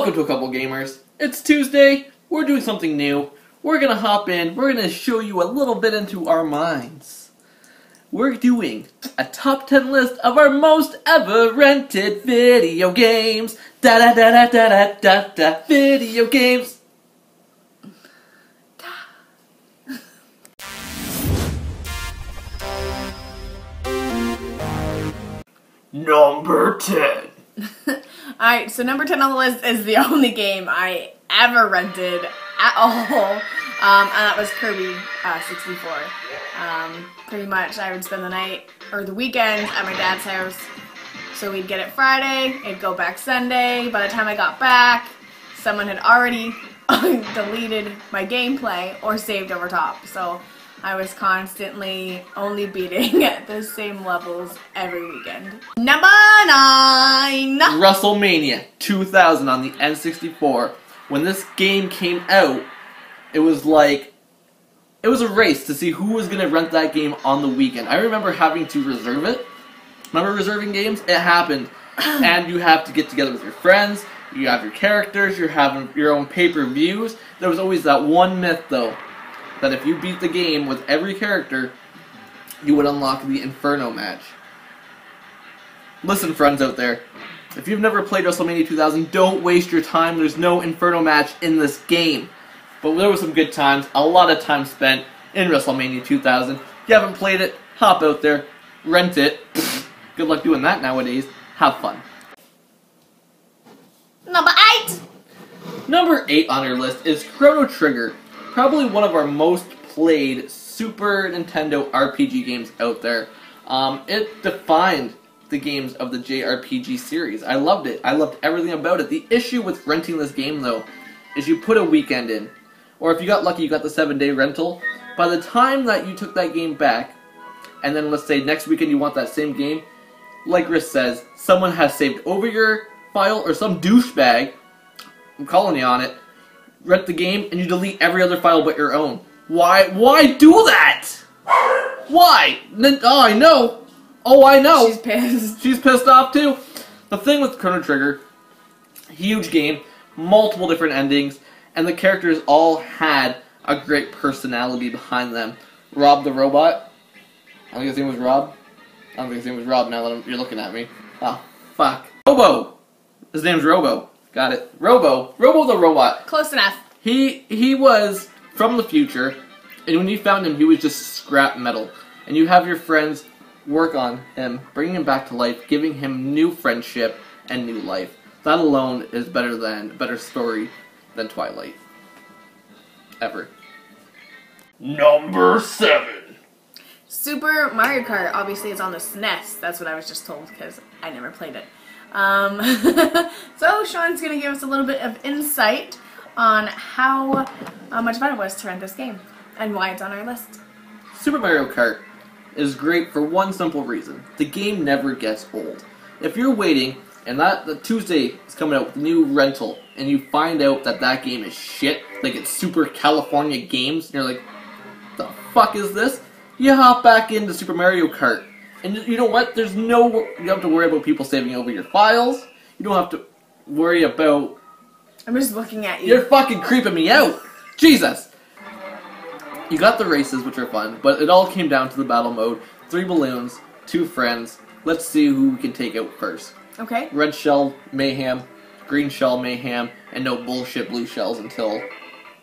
Welcome to A Couple Gamers. It's Tuesday, we're doing something new. We're gonna hop in, we're gonna show you a little bit into our minds. We're doing a top 10 list of our most ever rented video games. Da da da da da da da da video games. Number 10. Alright, so number 10 on the list is the only game I ever rented at all, and that was Kirby 64. Pretty much I would spend the night, or the weekend, at my dad's house. So we'd get it Friday, it'd go back Sunday. By the time I got back, someone had already deleted my gameplay or saved over top. So I was constantly only beating at the same levels every weekend. Number 9! WrestleMania 2000 on the N64. When this game came out, it was like, it was a race to see who was going to rent that game on the weekend. I remember having to reserve it. Remember reserving games? It happened. And you have to get together with your friends, you have your characters, you're having your own pay-per-views. There was always that one myth, though, that if you beat the game with every character, you would unlock the Inferno match. Listen, friends out there, if you've never played WrestleMania 2000, don't waste your time. There's no Inferno match in this game. But there were some good times, a lot of time spent in WrestleMania 2000. If you haven't played it, hop out there, rent it. Good luck doing that nowadays. Have fun. Number 8! Number 8 on our list is Chrono Trigger. Probably one of our most played Super Nintendo RPG games out there. It defined the games of the JRPG series. I loved it. I loved everything about it. The issue with renting this game, though, is you put a weekend in. Or if you got lucky, you got the 7-day rental. By the time that you took that game back, and then let's say next weekend you want that same game, like Riss says, someone has saved over your file, or some douchebag, I'm calling you on it, rent the game, and you delete every other file but your own. Why do that? Why? Oh, I know. Oh, I know. She's pissed. She's pissed off, too. The thing with Chrono Trigger, huge game, multiple different endings, and the characters all had a great personality behind them. Rob the Robot. I think his name was Rob. I don't think his name was Rob now that you're looking at me. Oh, fuck. Robo. His name's Robo. Got it. Robo the Robot. Close enough. He was from the future, and when you found him, he was just scrap metal. And you have your friends work on him, bringing him back to life, giving him new friendship and new life. That alone is better story than Twilight. Ever. Number 7. Super Mario Kart. Obviously, it's on the SNES. That's what I was just told because I never played it. So Sean's going to give us a little bit of insight on how much fun it was to rent this game and why it's on our list. Super Mario Kart is great for one simple reason. The game never gets old. If you're waiting and the Tuesday is coming out with a new rental and you find out that game is shit, like it's Super California Games, and you're like, the fuck is this? You hop back into Super Mario Kart. And you know what? You don't have to worry about people saving over your files. You don't have to worry about... I'm just looking at you. You're fucking creeping me out. Jesus. You got the races, which are fun, but it all came down to the battle mode. 3 balloons, 2 friends. Let's see who we can take out first. Okay. Red shell mayhem, green shell mayhem, and no bullshit blue shells until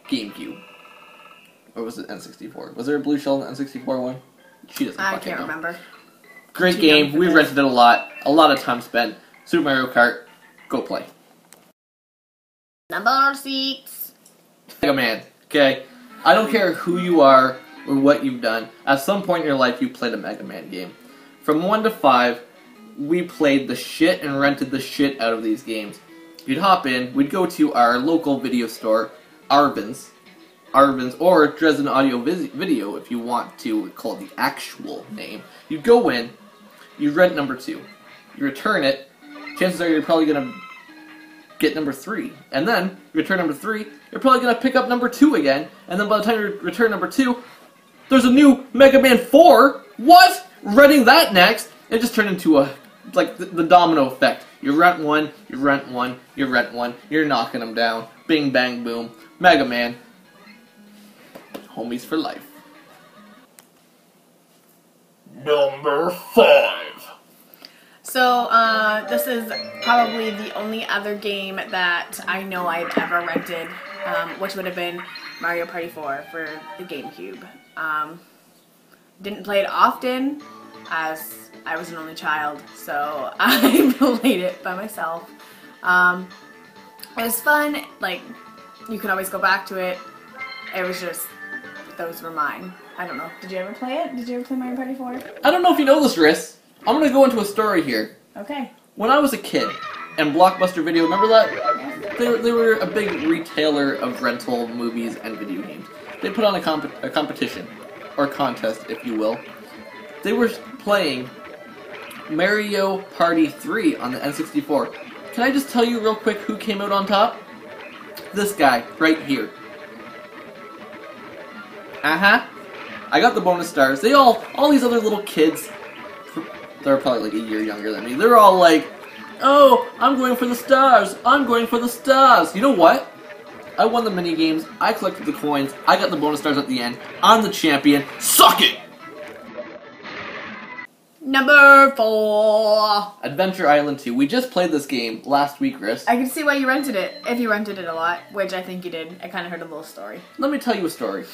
GameCube. Or was it N64? Was there a blue shell in the N64 one? She doesn't fucking know. I can't remember. Great game. We rented it a lot. A lot of time spent. Super Mario Kart. Go play. Number 6. Mega Man. Okay? I don't care who you are or what you've done. At some point in your life, you played a Mega Man game. From 1 to 5, we played the shit and rented the shit out of these games. You'd hop in. We'd go to our local video store, Arvin's, or Dresden Audio Video, if you want to call it the actual name. You go in, you rent number 2, you return it, chances are you're probably going to get number 3, and then you return number 3, you're probably going to pick up number 2 again, and then by the time you return number 2, there's a new Mega Man 4, what? Renting that next, it just turned into like the domino effect. You rent one, you rent one, you rent one, you're knocking them down. Bing, bang, boom. Mega Man. Homies for life. Number 5. So, this is probably the only other game that I know I've ever rented, which would have been Mario Party 4 for the GameCube. Didn't play it often, as I was an only child, so I played it by myself. It was fun, like, you could always go back to it. It was just, those were mine. I don't know. Did you ever play it? Did you ever play Mario Party 4? I don't know if you know this, Riss. I'm gonna go into a story here. Okay. When I was a kid, and Blockbuster Video, remember that? They were a big retailer of rental movies and video games. They put on a competition, or contest, if you will. They were playing Mario Party 3 on the N64. Can I just tell you real quick who came out on top? This guy, right here. I got the bonus stars. They all these other little kids, they're probably like a year younger than me. They're all like, oh, I'm going for the stars. I'm going for the stars. You know what? I won the mini games. I collected the coins. I got the bonus stars at the end. I'm the champion. Suck it! Number 4. Adventure Island 2. We just played this game last week, Riss. I can see why you rented it, if you rented it a lot, which I think you did. I kind of heard a little story. Let me tell you a story.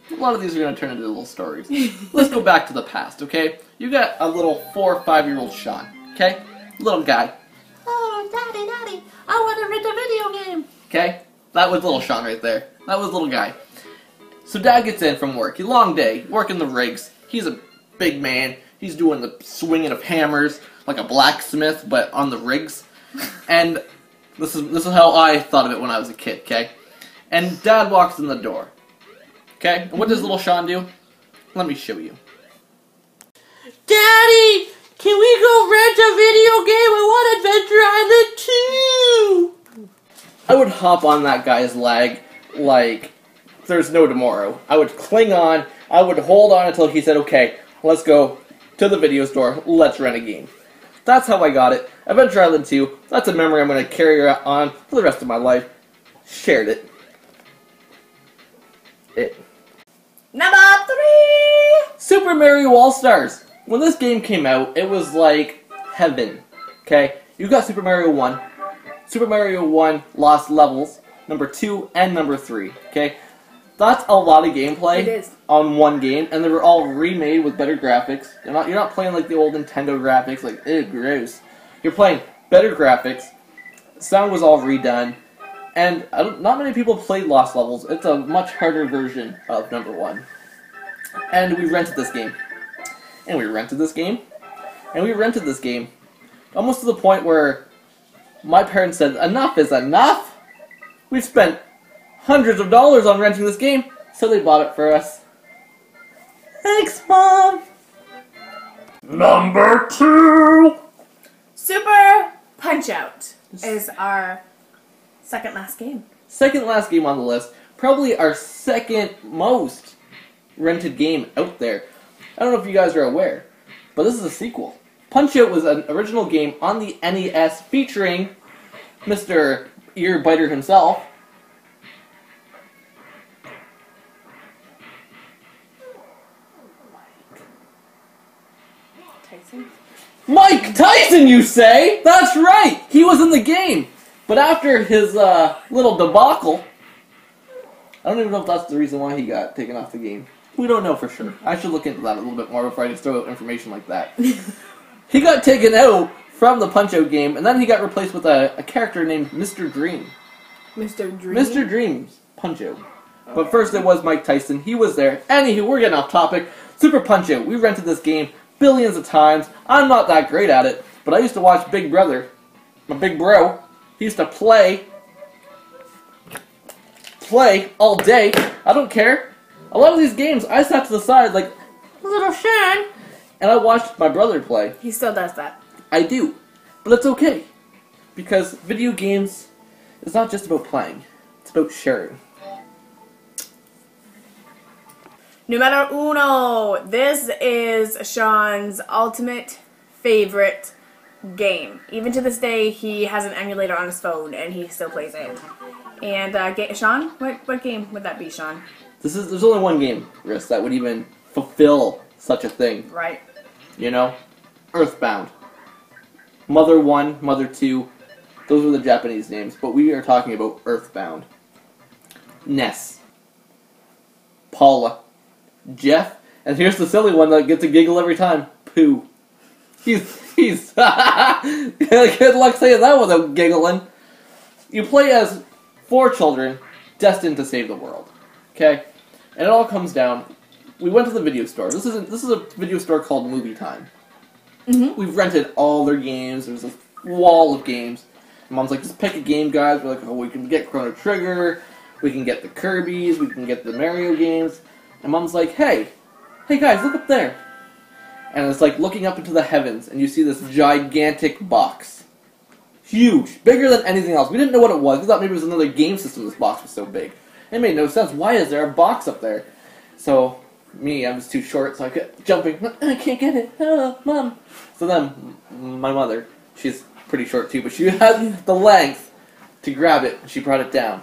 A lot of these are going to turn into little stories. Let's go back to the past, okay? You got a little 4 or 5-year-old Sean, okay? Little guy. Oh, Daddy, I want to rent a video game. Okay? That was little Sean right there. That was little guy. So Dad gets in from work. Long day, working the rigs. He's a big man. He's doing the swinging of hammers like a blacksmith, but on the rigs. And this is how I thought of it when I was a kid, okay? And Dad walks in the door. Okay? And what does little Sean do? Let me show you. Daddy! Can we go rent a video game? I want Adventure Island 2! I would hop on that guy's leg like there's no tomorrow. I would cling on. I would hold on until he said, okay, let's go to the video store. Let's rent a game. That's how I got it. Adventure Island 2. That's a memory I'm going to carry on for the rest of my life. Shared it. Number 3! Super Mario AllStars. When this game came out, it was like heaven. Okay? You got Super Mario 1. Super Mario 1 Lost Levels. Number 2 and number 3. Okay? That's a lot of gameplay on one game, and they were all remade with better graphics. You're not playing like the old Nintendo graphics, like, ew, gross. You're playing better graphics. Sound was all redone. And not many people played Lost Levels. It's a much harder version of number 1. And we rented this game. And we rented this game. And we rented this game. Almost to the point where my parents said, enough is enough! We've spent hundreds of dollars on renting this game. So they bought it for us. Thanks, Mom! Number 2! Super Punch-Out is our second last game. Second last game on the list. Probably our second most rented game out there. I don't know if you guys are aware, but this is a sequel. Punch-Out was an original game on the NES featuring Mr. Ear Biter himself. Tyson? Mike Tyson, you say? That's right! He was in the game! But after his little debacle, I don't even know if that's the reason why he got taken off the game. We don't know for sure. I should look into that a little bit more before I just throw out information like that. He got taken out from the Punch-Out game, and then he got replaced with a character named Mr. Dream. Mr. Dream? Mr. Dream's Punch-Out. But first it was Mike Tyson. He was there. Anywho, we're getting off topic. Super Punch-Out. We rented this game billions of times. I'm not that great at it, but I used to watch Big Brother. My big bro. He used to play all day. I don't care. A lot of these games, I sat to the side like, little Sean, and I watched my brother play. He still does that. I do. But it's okay. Because video games is not just about playing. It's about sharing. Numero 1. This is Sean's ultimate favorite game. Even to this day, he has an emulator on his phone, and he still plays it. And, Sean? What game would that be, Sean? There's only one game, Riss, that would even fulfill such a thing. Right. You know? Earthbound. Mother 1, Mother 2, those were the Japanese names, but we are talking about Earthbound. Ness. Paula. Jeff. And here's the silly one that gets a giggle every time. Pooh. He's good luck saying that without giggling. You play as 4 children destined to save the world. Okay? And it all comes down. We went to the video store. This is a video store called Movie Time. Mm-hmm. We've rented all their games. There's a wall of games. Mom's like, just pick a game, guys. We're like, oh, we can get Chrono Trigger. We can get the Kirby's. We can get the Mario games. And Mom's like, hey guys, look up there. And it's like looking up into the heavens, and you see this gigantic box. Huge. Bigger than anything else. We didn't know what it was. We thought maybe it was another game system. This box was so big. It made no sense. Why is there a box up there? So, I was too short, so I kept jumping. I can't get it. Oh, Mom. So then, my mother, she's pretty short too, but she had the length to grab it, and she brought it down.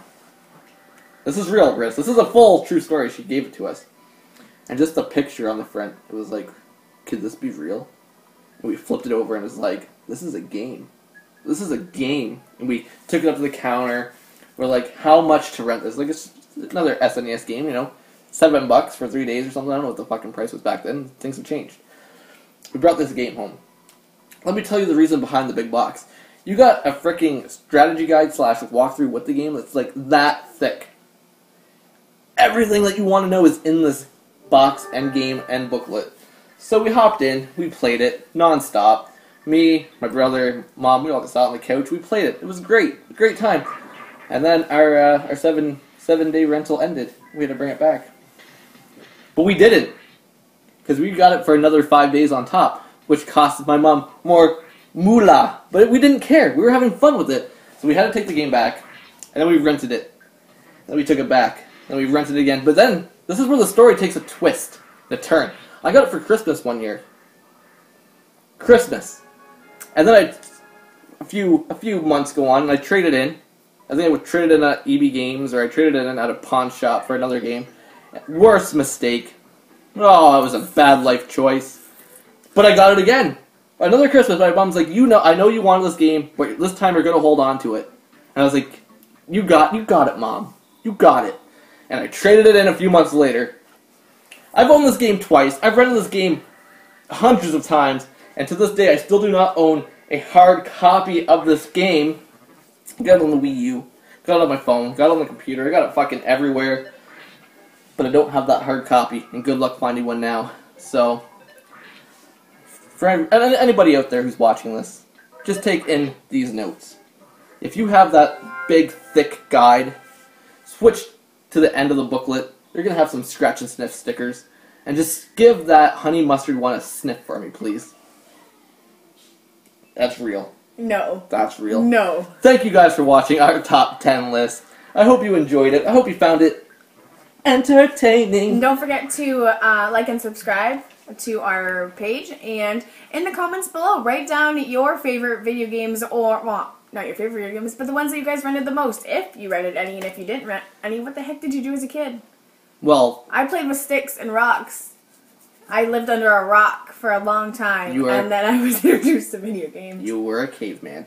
This is real, Riss. This is a full, true story. She gave it to us. And just the picture on the front, it was like, could this be real? And we flipped it over, and it was like, this is a game. This is a game. And we took it up to the counter. We're like, how much to rent this? Like, it's another SNES game, you know? $7 for 3 days or something. I don't know what the fucking price was back then. Things have changed. We brought this game home. Let me tell you the reason behind the big box. You got a freaking strategy guide / walkthrough with the game that's like that thick. Everything that you want to know is in this box and game and booklet. So we hopped in, we played it non-stop. Me, my brother, Mom, we all sat on the couch, we played it. It was great. A great time. And then our 7-day rental ended. We had to bring it back. But we didn't. Because we got it for another 5 days on top, which cost my mom more moolah. But we didn't care. We were having fun with it. So we had to take the game back, and then we rented it. Then we took it back. Then we rented it again. But then, this is where the story takes a twist, a turn. I got it for Christmas one year. Christmas. And then a few months go on, and I traded in. I think I would trade it in at EB Games, or I traded it in at a pawn shop for another game. Worst mistake. Oh, it was a bad life choice. But I got it again. Another Christmas, my mom's like, I know you wanted this game, but this time you're going to hold on to it. And I was like, you got it, Mom. You got it. And I traded it in a few months later. I've owned this game twice. I've rented this game hundreds of times. And to this day, I still do not own a hard copy of this game. Got it on the Wii U. Got it on my phone. Got it on the computer. I got it fucking everywhere. But I don't have that hard copy. And good luck finding one now. So, for anybody out there who's watching this, just take in these notes. If you have that big, thick guide, switch to the end of the booklet. You're going to have some scratch and sniff stickers. And just give that honey mustard one a sniff for me, please. That's real. No. That's real. No. Thank you guys for watching our top 10 list. I hope you enjoyed it. I hope you found it entertaining. And don't forget to like and subscribe to our page. And in the comments below, write down your favorite video games, or, well, not your favorite video games, but the ones that you guys rented the most. If you rented any, and if you didn't rent any, what the heck did you do as a kid? Well, I played with sticks and rocks. I lived under a rock for a long time, and then I was introduced to video games. You were a caveman.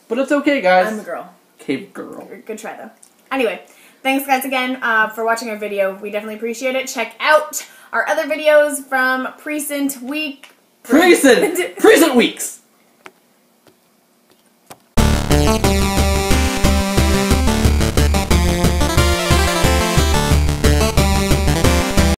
But it's okay, guys. I'm a girl. Cave girl. Good try, though. Anyway, thanks, guys, again for watching our video. We definitely appreciate it. Check out our other videos from Present Week. Present Weeks!